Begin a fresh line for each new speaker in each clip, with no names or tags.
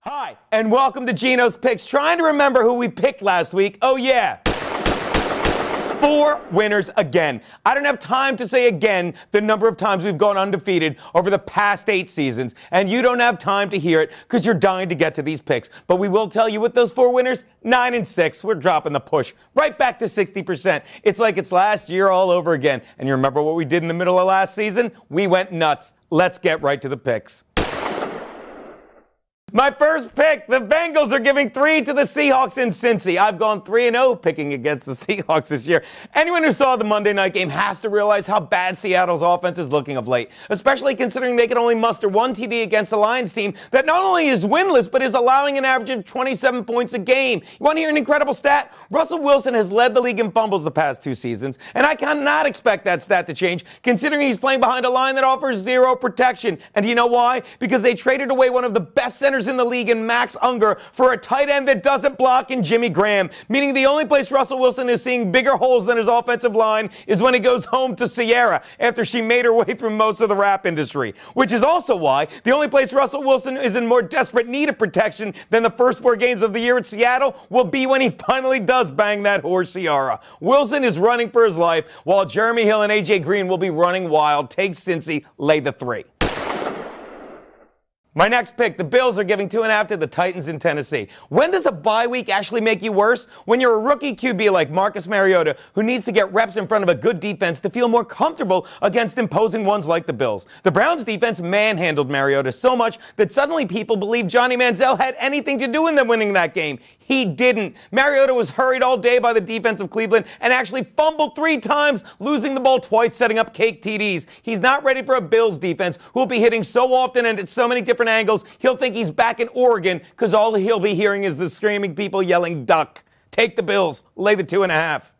Hi, and welcome to Geno's Picks. Trying to remember who we picked last week. Oh, yeah. 4 winners again. I don't have time to say again the number of times we've gone undefeated over the past 8 seasons, and you don't have time to hear it because you're dying to get to these picks. But we will tell you with those 4 winners, 9 and 6, we're dropping the push right back to 60%. It's like it's last year all over again. And you remember what we did in the middle of last season? We went nuts. Let's get right to the picks. My first pick, the Bengals are giving 3 to the Seahawks in Cincy. I've gone 3-0 picking against the Seahawks this year. Anyone who saw the Monday night game has to realize how bad Seattle's offense is looking of late, especially considering they can only muster 1 TD against the Lions team that not only is winless, but is allowing an average of 27 points a game. You want to hear an incredible stat? Russell Wilson has led the league in fumbles the past 2 seasons, and I cannot expect that stat to change, considering he's playing behind a line that offers 0 protection. And do you know why? Because they traded away one of the best centers in the league in Max Unger for a tight end that doesn't block in Jimmy Graham, meaning the only place Russell Wilson is seeing bigger holes than his offensive line is when he goes home to Sierra after she made her way through most of the rap industry, which is also why the only place Russell Wilson is in more desperate need of protection than the first 4 games of the year at Seattle will be when he finally does bang that whore Sierra. Wilson is running for his life while Jeremy Hill and AJ Green will be running wild. Take Cincy, lay the 3. My next pick, the Bills are giving 2.5 to the Titans in Tennessee. When does a bye week actually make you worse? When you're a rookie QB like Marcus Mariota, who needs to get reps in front of a good defense to feel more comfortable against imposing ones like the Bills. The Browns defense manhandled Mariota so much that suddenly people believe Johnny Manziel had anything to do in them winning that game. He didn't. Mariota was hurried all day by the defense of Cleveland and actually fumbled 3 times, losing the ball twice, setting up cake TDs. He's not ready for a Bills defense who will be hitting so often and at so many different angles, he'll think he's back in Oregon because all he'll be hearing is the screaming people yelling duck. Take the Bills. Lay the 2.5.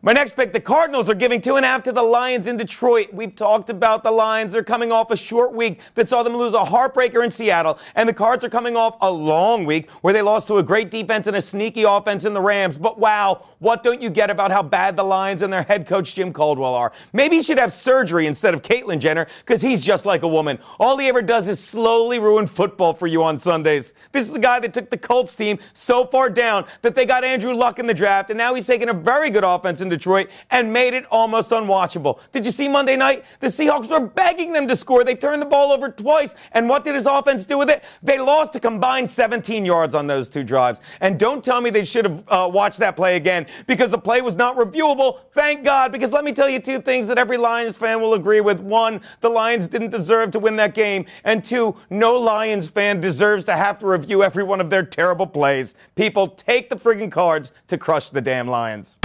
My next pick, the Cardinals are giving 2.5 to the Lions in Detroit. We've talked about the Lions. They're coming off a short week that saw them lose a heartbreaker in Seattle. And the Cards are coming off a long week where they lost to a great defense and a sneaky offense in the Rams. But wow, what don't you get about how bad the Lions and their head coach Jim Caldwell are? Maybe he should have surgery instead of Caitlyn Jenner because he's just like a woman. All he ever does is slowly ruin football for you on Sundays. This is the guy that took the Colts team so far down that they got Andrew Luck in the draft. And now he's taking a very good offense in Detroit and made it almost unwatchable. Did you see Monday night? The Seahawks were begging them to score. They turned the ball over twice. And what did his offense do with it? They lost a combined 17 yards on those 2 drives. And don't tell me they should have watched that play again because the play was not reviewable. Thank God, because let me tell you 2 things that every Lions fan will agree with. 1, the Lions didn't deserve to win that game. And 2, no Lions fan deserves to have to review every one of their terrible plays. People, take the friggin' Cards to crush the damn Lions.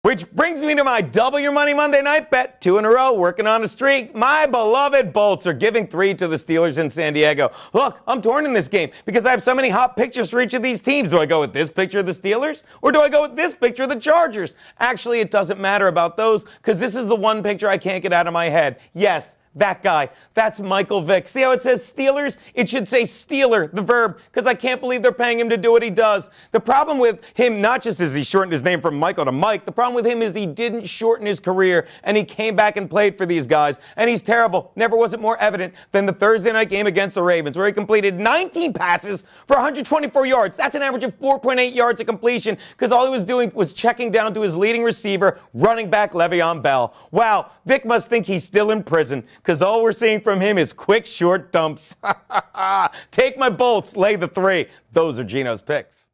Which brings me to my double your money Monday night bet. 2 in a row, working on a streak. My beloved Bolts are giving 3 to the Steelers in San Diego. Look, I'm torn in this game because I have so many hot pictures for each of these teams. Do I go with this picture of the Steelers or do I go with this picture of the Chargers? Actually, it doesn't matter about those because this is the one picture I can't get out of my head. Yes, that guy. That's Michael Vick. See how it says Steelers? It should say Steeler, the verb, because I can't believe they're paying him to do what he does. The problem with him, not just is he shortened his name from Michael to Mike, the problem with him is he didn't shorten his career, and he came back and played for these guys, and he's terrible. Never was it more evident than the Thursday night game against the Ravens, where he completed 19 passes for 124 yards. That's an average of 4.8 yards of completion, because all he was doing was checking down to his leading receiver, running back Le'Veon Bell. Wow, Vick must think he's still in prison, because all we're seeing from him is quick, short dumps. Take my Bolts, lay the 3. Those are Geno's picks.